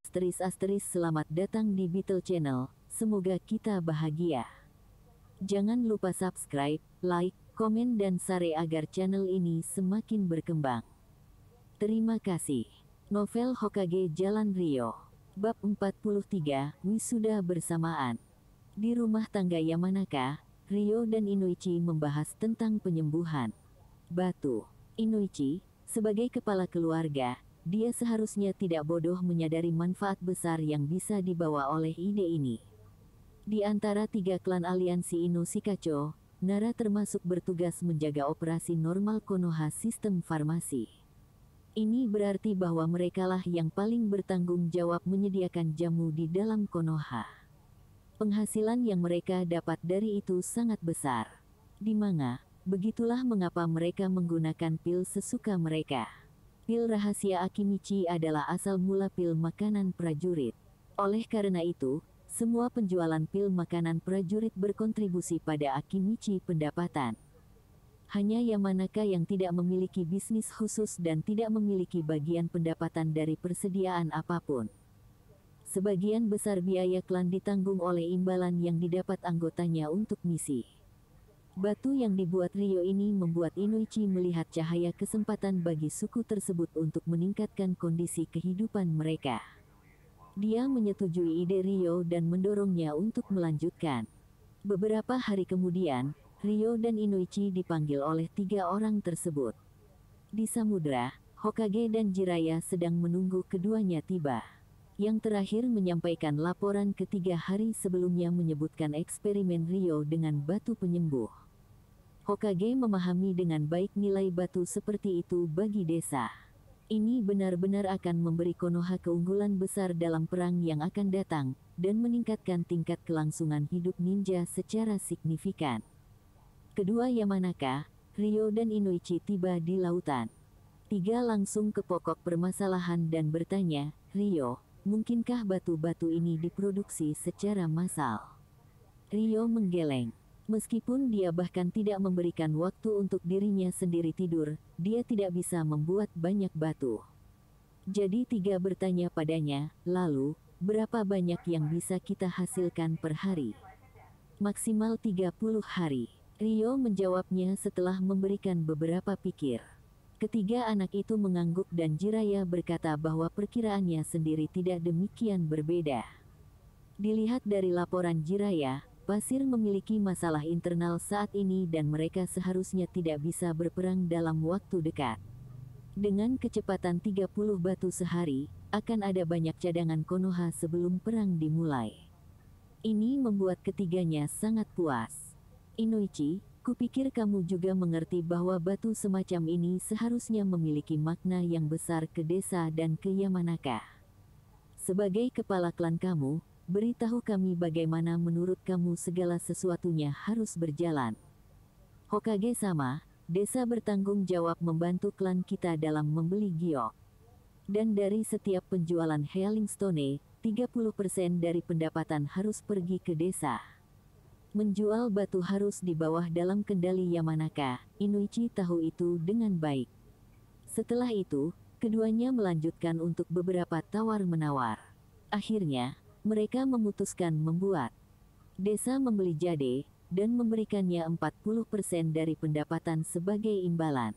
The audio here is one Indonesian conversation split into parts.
Selamat datang di Beetle Channel, semoga kita bahagia. Jangan lupa subscribe, like, komen dan share agar channel ini semakin berkembang. Terima kasih. Novel Hokage Jalan Ryo. Bab 43, Wisuda Bersamaan. Di rumah tangga Yamanaka, Ryo dan Inoichi membahas tentang penyembuhan batu. Inoichi, sebagai kepala keluarga, dia seharusnya tidak bodoh menyadari manfaat besar yang bisa dibawa oleh ide ini. Di antara 3 klan aliansi Ino Shikacho, Nara termasuk bertugas menjaga operasi normal Konoha sistem farmasi. Ini berarti bahwa merekalah yang paling bertanggung jawab menyediakan jamu di dalam Konoha. Penghasilan yang mereka dapat dari itu sangat besar. Di manga, begitulah mengapa mereka menggunakan pil sesuka mereka. Pil rahasia Akimichi adalah asal mula pil makanan prajurit. Oleh karena itu, semua penjualan pil makanan prajurit berkontribusi pada Akimichi pendapatan. Hanya Yamanaka yang tidak memiliki bisnis khusus dan tidak memiliki bagian pendapatan dari persediaan apapun. Sebagian besar biaya klan ditanggung oleh imbalan yang didapat anggotanya untuk misi. Batu yang dibuat Ryo ini membuat Inoichi melihat cahaya kesempatan bagi suku tersebut untuk meningkatkan kondisi kehidupan mereka. Dia menyetujui ide Ryo dan mendorongnya untuk melanjutkan. Beberapa hari kemudian, Ryo dan Inoichi dipanggil oleh 3 orang tersebut. Di samudra, Hokage dan Jiraiya sedang menunggu keduanya tiba. Yang terakhir menyampaikan laporan ketiga hari sebelumnya menyebutkan eksperimen Ryo dengan batu penyembuh. Hokage memahami dengan baik nilai batu seperti itu bagi desa. Ini benar-benar akan memberi Konoha keunggulan besar dalam perang yang akan datang, dan meningkatkan tingkat kelangsungan hidup ninja secara signifikan. Kedua Yamanaka, Ryo dan Inoichi tiba di lautan. 3 langsung ke pokok permasalahan dan bertanya, "Ryo, mungkinkah batu-batu ini diproduksi secara massal?" Ryo menggeleng. Meskipun dia bahkan tidak memberikan waktu untuk dirinya sendiri tidur, dia tidak bisa membuat banyak batu. Jadi 3 bertanya padanya, "Lalu, berapa banyak yang bisa kita hasilkan per hari?" "Maksimal 30 hari." Ryo menjawabnya setelah memberikan beberapa pikir. Ketiga anak itu mengangguk dan Jiraiya berkata bahwa perkiraannya sendiri tidak demikian berbeda. Dilihat dari laporan Jiraiya, Pasir memiliki masalah internal saat ini dan mereka seharusnya tidak bisa berperang dalam waktu dekat. Dengan kecepatan 30 batu sehari, akan ada banyak cadangan Konoha sebelum perang dimulai. Ini membuat ketiganya sangat puas. "Inoichi, kupikir kamu juga mengerti bahwa batu semacam ini seharusnya memiliki makna yang besar ke desa dan ke Yamanaka. Sebagai kepala klan kamu, beritahu kami bagaimana menurut kamu segala sesuatunya harus berjalan." "Hokage-sama, desa bertanggung jawab membantu klan kita dalam membeli giok. Dan dari setiap penjualan Healing Stone, 30% dari pendapatan harus pergi ke desa. Menjual batu harus di bawah dalam kendali Yamanaka." Inoichi tahu itu dengan baik. Setelah itu, keduanya melanjutkan untuk beberapa tawar-menawar. Akhirnya, mereka memutuskan membuat desa membeli jade, dan memberikannya 40% dari pendapatan sebagai imbalan.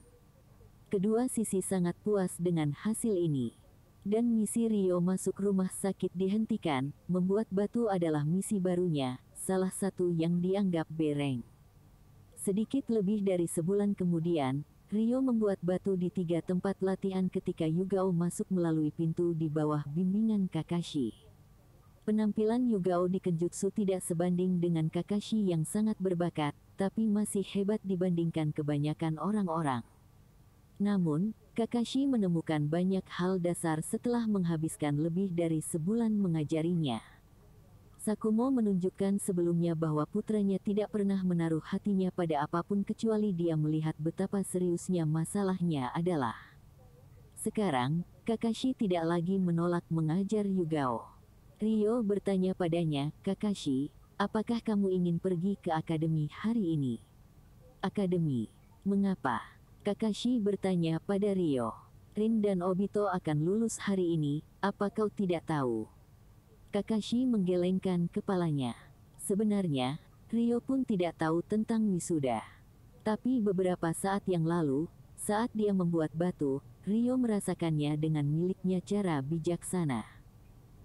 Kedua sisi sangat puas dengan hasil ini. Dan misi Ryo masuk rumah sakit dihentikan, membuat batu adalah misi barunya, salah satu yang dianggap bereng. Sedikit lebih dari sebulan kemudian, Ryo membuat batu di 3 tempat latihan ketika Yugao masuk melalui pintu di bawah bimbingan Kakashi. Penampilan Yugao di Kenjutsu tidak sebanding dengan Kakashi yang sangat berbakat, tapi masih hebat dibandingkan kebanyakan orang-orang. Namun, Kakashi menemukan banyak hal dasar setelah menghabiskan lebih dari sebulan mengajarinya. Sakumo menunjukkan sebelumnya bahwa putranya tidak pernah menaruh hatinya pada apapun kecuali dia melihat betapa seriusnya masalahnya adalah. Sekarang, Kakashi tidak lagi menolak mengajar Yugao. Ryo bertanya padanya, "Kakashi, apakah kamu ingin pergi ke akademi hari ini?" "Akademi? Mengapa?" Kakashi bertanya pada Ryo. Rin dan Obito akan lulus hari ini, apa kau tidak tahu? Kakashi menggelengkan kepalanya. Sebenarnya, Ryo pun tidak tahu tentang wisuda. Tapi beberapa saat yang lalu, saat dia membuat batu, Ryo merasakannya dengan miliknya cara bijaksana.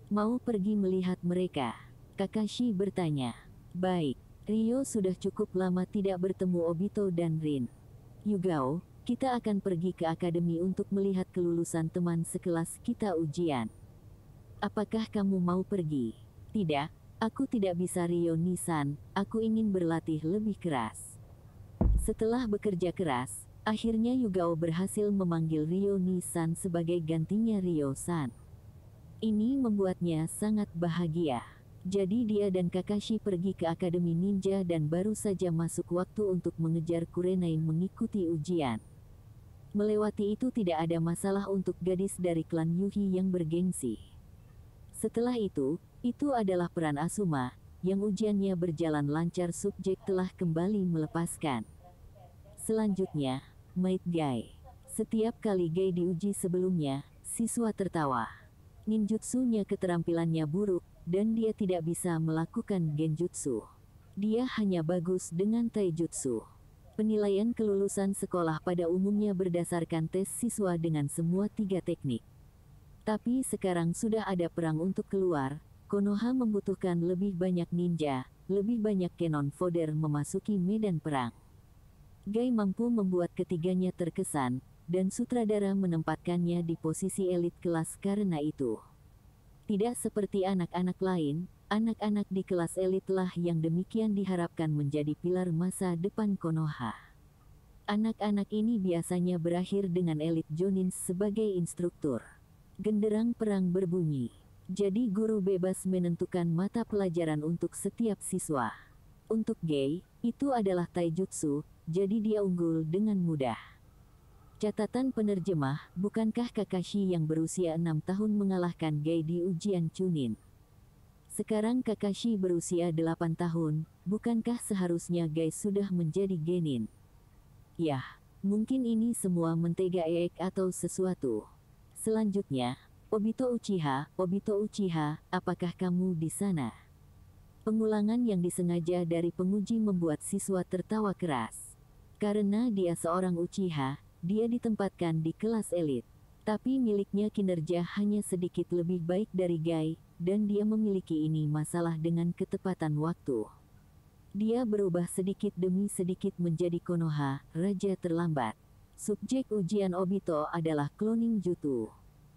Mau pergi melihat mereka? Kakashi bertanya. Baik, Ryo sudah cukup lama tidak bertemu Obito dan Rin. Yugao, kita akan pergi ke akademi untuk melihat kelulusan teman sekelas kita ujian. Apakah kamu mau pergi? Tidak, aku tidak bisa Ryo Nisan, aku ingin berlatih lebih keras. Setelah bekerja keras, akhirnya Yugao berhasil memanggil Ryo Nisan sebagai gantinya Ryo-san. Ini membuatnya sangat bahagia. Jadi dia dan Kakashi pergi ke Akademi Ninja dan baru saja masuk waktu untuk mengejar Kurenai mengikuti ujian. Melewati itu tidak ada masalah untuk gadis dari klan Yuhi yang bergengsi. Setelah itu adalah peran Asuma, yang ujiannya berjalan lancar subjek telah kembali melepaskan. Selanjutnya, Might Guy. Setiap kali Guy diuji sebelumnya, siswa tertawa. Ninjutsunya keterampilannya buruk, dan dia tidak bisa melakukan genjutsu. Dia hanya bagus dengan taijutsu. Penilaian kelulusan sekolah pada umumnya berdasarkan tes siswa dengan semua 3 teknik. Tapi sekarang sudah ada perang untuk keluar, Konoha membutuhkan lebih banyak ninja, lebih banyak cannon fodder memasuki medan perang. Guy mampu membuat ketiganya terkesan, dan sutradara menempatkannya di posisi elit kelas karena itu. Tidak seperti anak-anak lain, anak-anak di kelas elitlah yang demikian diharapkan menjadi pilar masa depan Konoha. Anak-anak ini biasanya berakhir dengan elit Jonin sebagai instruktur. Genderang perang berbunyi. Jadi guru bebas menentukan mata pelajaran untuk setiap siswa. Untuk Guy, itu adalah taijutsu, jadi dia unggul dengan mudah. Catatan penerjemah, bukankah Kakashi yang berusia 6 tahun mengalahkan Guy di ujian Chunin? Sekarang Kakashi berusia 8 tahun, bukankah seharusnya Guy sudah menjadi genin? Yah, mungkin ini semua mentega atau sesuatu. Selanjutnya, Obito Uchiha, apakah kamu di sana? Pengulangan yang disengaja dari penguji membuat siswa tertawa keras. Karena dia seorang Uchiha, dia ditempatkan di kelas elit. Tapi miliknya kinerja hanya sedikit lebih baik dari Guy, dan dia memiliki ini masalah dengan ketepatan waktu. Dia berubah sedikit demi sedikit menjadi Konoha, raja terlambat. Subjek ujian Obito adalah cloning jutsu.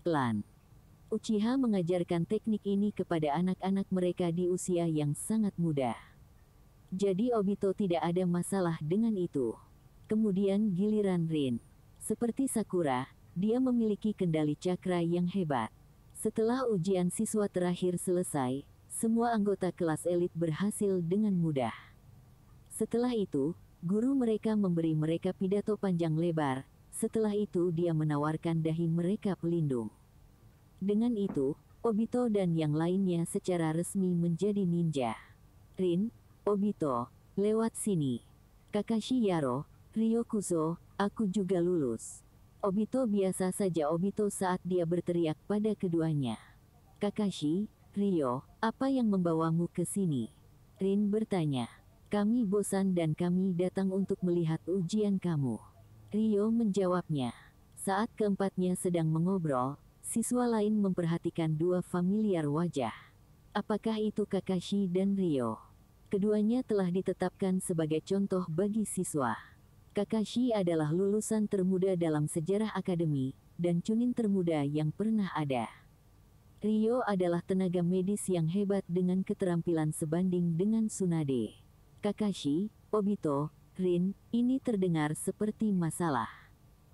Klan Uchiha mengajarkan teknik ini kepada anak-anak mereka di usia yang sangat muda. Jadi Obito tidak ada masalah dengan itu. Kemudian giliran Rin. Seperti Sakura, dia memiliki kendali cakra yang hebat. Setelah ujian siswa terakhir selesai, semua anggota kelas elit berhasil dengan mudah. Setelah itu, guru mereka memberi mereka pidato panjang lebar. Setelah itu dia menawarkan dahi mereka pelindung. Dengan itu, Obito dan yang lainnya secara resmi menjadi ninja. Rin, Obito, lewat sini. Kakashi Yaro, Ryokuzo, aku juga lulus. Obito biasa saja Obito saat dia berteriak pada keduanya. Kakashi, Ryo, apa yang membawamu ke sini? Rin bertanya. Kami bosan dan kami datang untuk melihat ujian kamu. Ryo menjawabnya. Saat keempatnya sedang mengobrol, siswa lain memperhatikan 2 familiar wajah. Apakah itu Kakashi dan Ryo? Keduanya telah ditetapkan sebagai contoh bagi siswa. Kakashi adalah lulusan termuda dalam sejarah akademi, dan Chunin termuda yang pernah ada. Ryo adalah tenaga medis yang hebat dengan keterampilan sebanding dengan Tsunade. Kakashi, Obito, Rin, ini terdengar seperti masalah.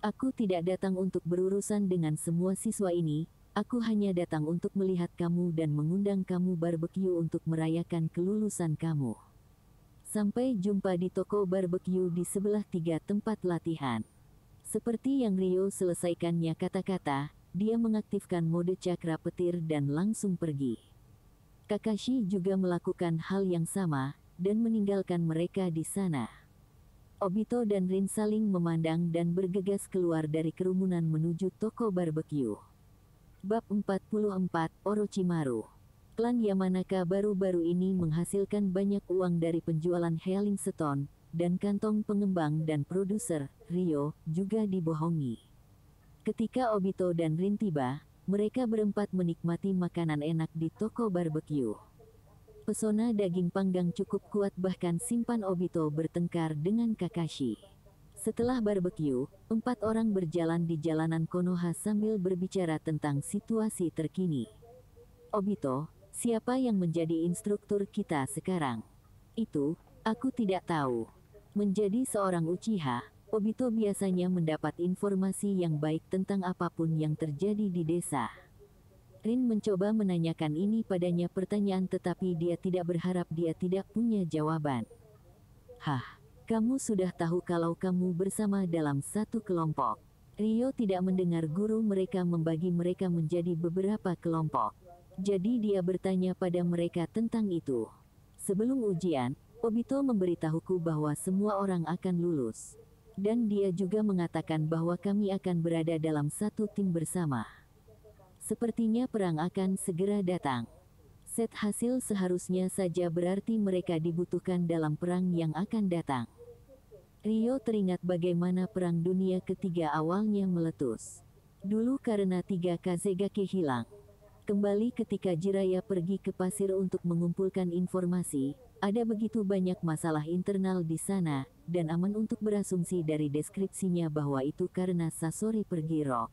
Aku tidak datang untuk berurusan dengan semua siswa ini, aku hanya datang untuk melihat kamu dan mengundang kamu barbecue untuk merayakan kelulusan kamu. Sampai jumpa di toko barbecue di sebelah 3 tempat latihan. Seperti yang Ryo selesaikannya kata-kata, dia mengaktifkan mode cakra petir dan langsung pergi. Kakashi juga melakukan hal yang sama, dan meninggalkan mereka di sana. Obito dan Rin saling memandang dan bergegas keluar dari kerumunan menuju toko barbeque. Bab 44, Orochimaru. Klan Yamanaka baru-baru ini menghasilkan banyak uang dari penjualan Healing Stone, dan kantong pengembang dan produser, Ryo, juga dibohongi. Ketika Obito dan Rin tiba, mereka berempat menikmati makanan enak di toko barbeque. Pesona daging panggang cukup kuat bahkan simpan Obito bertengkar dengan Kakashi. Setelah barbeque, 4 orang berjalan di jalanan Konoha sambil berbicara tentang situasi terkini. Obito, siapa yang menjadi instruktur kita sekarang? Itu, aku tidak tahu. Menjadi seorang Uchiha, Obito biasanya mendapat informasi yang baik tentang apapun yang terjadi di desa. Rin mencoba menanyakan ini padanya pertanyaan tetapi dia tidak berharap dia tidak punya jawaban. Hah, kamu sudah tahu kalau kamu bersama dalam satu kelompok. Ryo tidak mendengar guru mereka membagi mereka menjadi beberapa kelompok. Jadi dia bertanya pada mereka tentang itu. Sebelum ujian, Obito memberitahuku bahwa semua orang akan lulus. Dan dia juga mengatakan bahwa kami akan berada dalam satu tim bersama. Sepertinya perang akan segera datang. Set hasil seharusnya saja berarti mereka dibutuhkan dalam perang yang akan datang. Ryo teringat bagaimana Perang Dunia Ketiga awalnya meletus. Dulu karena 3 Kazegake hilang. Kembali ketika Jiraiya pergi ke pasir untuk mengumpulkan informasi, ada begitu banyak masalah internal di sana, dan aman untuk berasumsi dari deskripsinya bahwa itu karena Sasori pergi rock.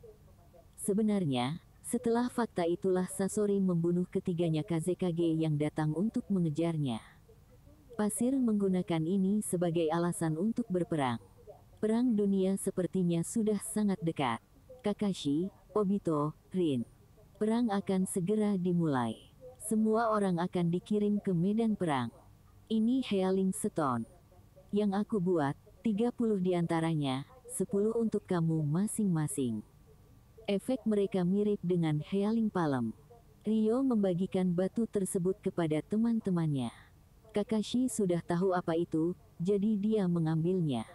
Sebenarnya, setelah fakta itulah Sasori membunuh ketiganya Kazekage yang datang untuk mengejarnya. Pasir menggunakan ini sebagai alasan untuk berperang. Perang dunia sepertinya sudah sangat dekat. Kakashi, Obito, Rin. Perang akan segera dimulai. Semua orang akan dikirim ke medan perang. Ini Healing Stone. Yang aku buat, 30 diantaranya, 10 untuk kamu masing-masing. Efek mereka mirip dengan Healing Palm. Ryo membagikan batu tersebut kepada teman-temannya. Kakashi sudah tahu apa itu, jadi dia mengambilnya.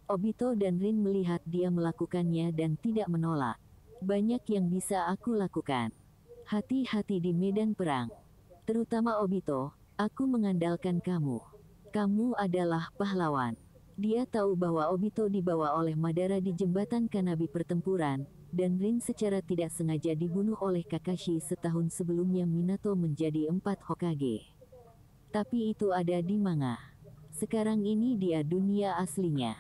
Obito dan Rin melihat dia melakukannya dan tidak menolak. Banyak yang bisa aku lakukan. Hati-hati di medan perang. Terutama Obito, aku mengandalkan kamu. Kamu adalah pahlawan. Dia tahu bahwa Obito dibawa oleh Madara di jembatan Kanabi pertempuran, dan Rin secara tidak sengaja dibunuh oleh Kakashi setahun sebelumnya Minato menjadi 4 Hokage. Tapi itu ada di manga. Sekarang ini dia dunia aslinya.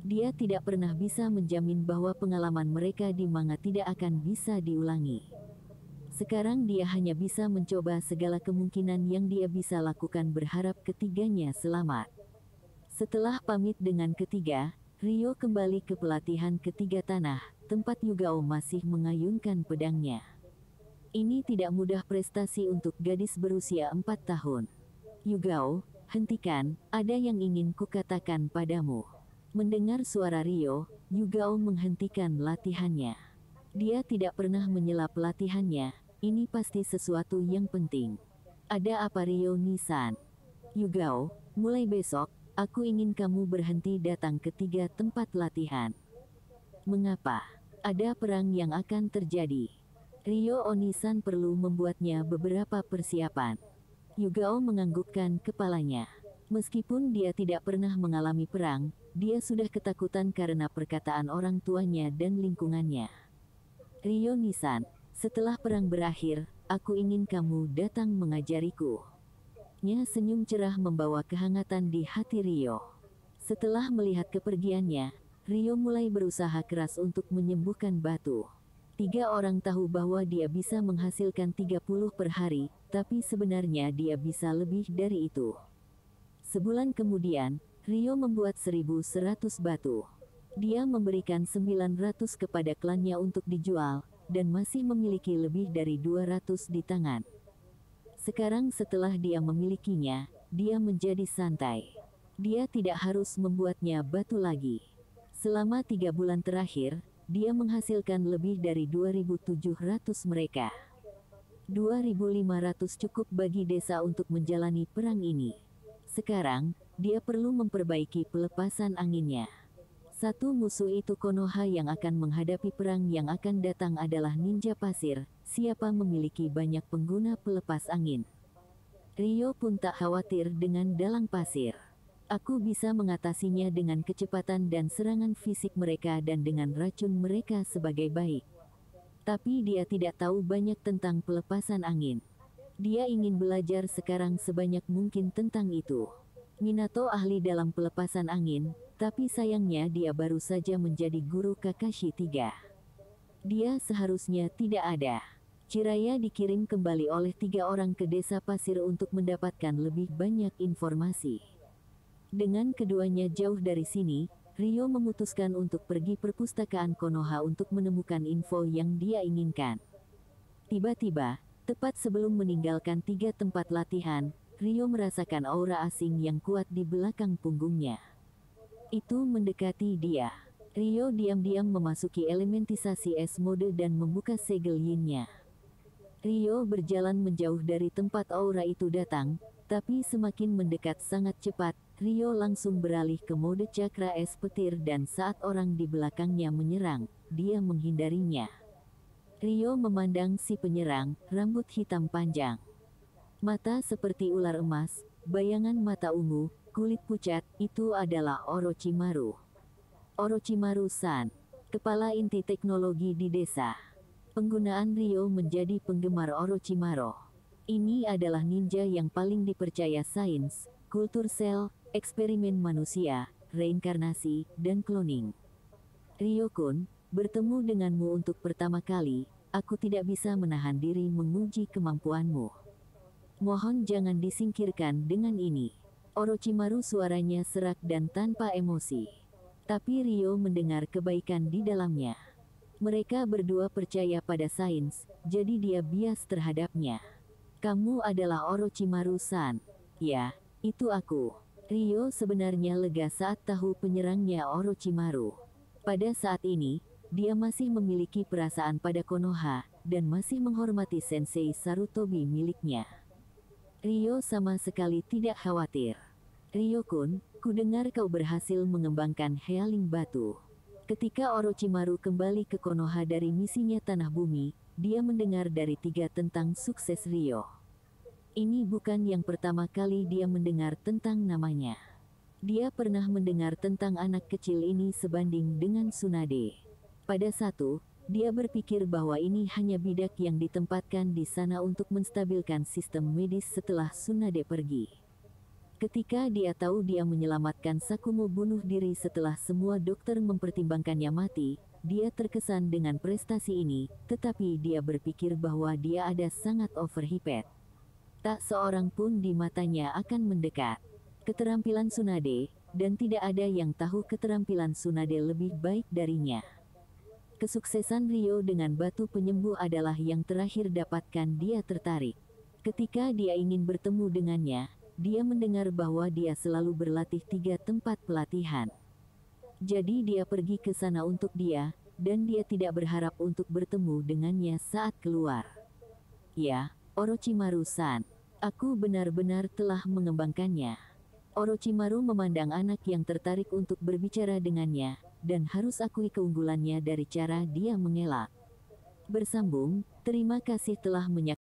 Dia tidak pernah bisa menjamin bahwa pengalaman mereka di manga tidak akan bisa diulangi. Sekarang dia hanya bisa mencoba segala kemungkinan yang dia bisa lakukan berharap ketiganya selamat. Setelah pamit dengan ketiga, Ryo kembali ke pelatihan ketiga tanah, tempat Yugao masih mengayunkan pedangnya. Ini tidak mudah prestasi untuk gadis berusia 4 tahun. Yugao, hentikan, ada yang ingin kukatakan padamu. Mendengar suara Ryo, Yugao menghentikan latihannya. Dia tidak pernah menyela latihannya, ini pasti sesuatu yang penting. Ada apa Ryo-Nisan? Yugao, mulai besok, aku ingin kamu berhenti datang ke 3 tempat latihan. Mengapa? Ada perang yang akan terjadi. Ryo Onisan perlu membuatnya beberapa persiapan. Yugao menganggukkan kepalanya. Meskipun dia tidak pernah mengalami perang, dia sudah ketakutan karena perkataan orang tuanya dan lingkungannya. Ryo Nisan, setelah perang berakhir, aku ingin kamu datang mengajariku. Nya senyum cerah membawa kehangatan di hati Ryo. Setelah melihat kepergiannya, Ryo mulai berusaha keras untuk menyembuhkan batu. 3 orang tahu bahwa dia bisa menghasilkan 30 per hari, tapi sebenarnya dia bisa lebih dari itu. Sebulan kemudian, Ryo membuat 1.100 batu. Dia memberikan 900 kepada klannya untuk dijual, dan masih memiliki lebih dari 200 di tangan. Sekarang setelah dia memilikinya, dia menjadi santai. Dia tidak harus membuatnya batu lagi. Selama 3 bulan terakhir, dia menghasilkan lebih dari 2.700 mereka. 2.500 cukup bagi desa untuk menjalani perang ini. Sekarang, dia perlu memperbaiki pelepasan anginnya. Satu musuh itu Konoha yang akan menghadapi perang yang akan datang adalah ninja pasir, siapa memiliki banyak pengguna pelepas angin. Ryo pun tak khawatir dengan dalang pasir. Aku bisa mengatasinya dengan kecepatan dan serangan fisik mereka dan dengan racun mereka sebagai baik. Tapi dia tidak tahu banyak tentang pelepasan angin. Dia ingin belajar sekarang sebanyak mungkin tentang itu. Minato ahli dalam pelepasan angin, tapi sayangnya dia baru saja menjadi guru Kakashi III. Dia seharusnya tidak ada. Jiraiya dikirim kembali oleh 3 orang ke desa pasir untuk mendapatkan lebih banyak informasi. Dengan keduanya jauh dari sini, Ryo memutuskan untuk pergi perpustakaan Konoha untuk menemukan info yang dia inginkan. Tiba-tiba, tepat sebelum meninggalkan 3 tempat latihan, Ryo merasakan aura asing yang kuat di belakang punggungnya. Itu mendekati dia. Ryo diam-diam memasuki elementisasi es mode dan membuka segel yin-nya. Ryo berjalan menjauh dari tempat aura itu datang, tapi semakin mendekat sangat cepat, Ryo langsung beralih ke mode cakra es petir dan saat orang di belakangnya menyerang, dia menghindarinya. Ryo memandang si penyerang, rambut hitam panjang. Mata seperti ular emas, bayangan mata ungu, kulit pucat, itu adalah Orochimaru. Orochimaru-san, kepala inti teknologi di desa. Penggunaan Ryo menjadi penggemar Orochimaru. Ini adalah ninja yang paling dipercaya sains, kultur sel, eksperimen manusia, reinkarnasi, dan cloning. Ryo-kun, bertemu denganmu untuk pertama kali, aku tidak bisa menahan diri menguji kemampuanmu. Mohon jangan disingkirkan dengan ini. Orochimaru suaranya serak dan tanpa emosi. Tapi Ryo mendengar kebaikan di dalamnya. Mereka berdua percaya pada sains, jadi dia bias terhadapnya. Kamu adalah Orochimaru-san. Ya, itu aku. Ryo sebenarnya lega saat tahu penyerangnya Orochimaru. Pada saat ini, dia masih memiliki perasaan pada Konoha, dan masih menghormati Sensei Sarutobi miliknya. Ryo sama sekali tidak khawatir. Ryo-kun, kudengar kau berhasil mengembangkan Healing Batu. Ketika Orochimaru kembali ke Konoha dari misinya Tanah Bumi, dia mendengar dari 3 tentang sukses Ryo. Ini bukan yang pertama kali dia mendengar tentang namanya. Dia pernah mendengar tentang anak kecil ini sebanding dengan Tsunade. Pada satu, dia berpikir bahwa ini hanya bidak yang ditempatkan di sana untuk menstabilkan sistem medis setelah Tsunade pergi. Ketika dia tahu dia menyelamatkan Sakumo bunuh diri setelah semua dokter mempertimbangkannya mati, dia terkesan dengan prestasi ini, tetapi dia berpikir bahwa dia ada sangat overhyped. Tak seorang pun di matanya akan mendekat. Keterampilan Tsunade, dan tidak ada yang tahu keterampilan Tsunade lebih baik darinya. Kesuksesan Ryo dengan batu penyembuh adalah yang terakhir dapatkan dia tertarik. Ketika dia ingin bertemu dengannya, dia mendengar bahwa dia selalu berlatih 3 tempat pelatihan. Jadi dia pergi ke sana untuk dia, dan dia tidak berharap untuk bertemu dengannya saat keluar. Ya, Orochimaru-san, aku benar-benar telah mengembangkannya. Orochimaru memandang anak yang tertarik untuk berbicara dengannya, dan harus akui keunggulannya dari cara dia mengelak. Bersambung, terima kasih telah menyaksikan.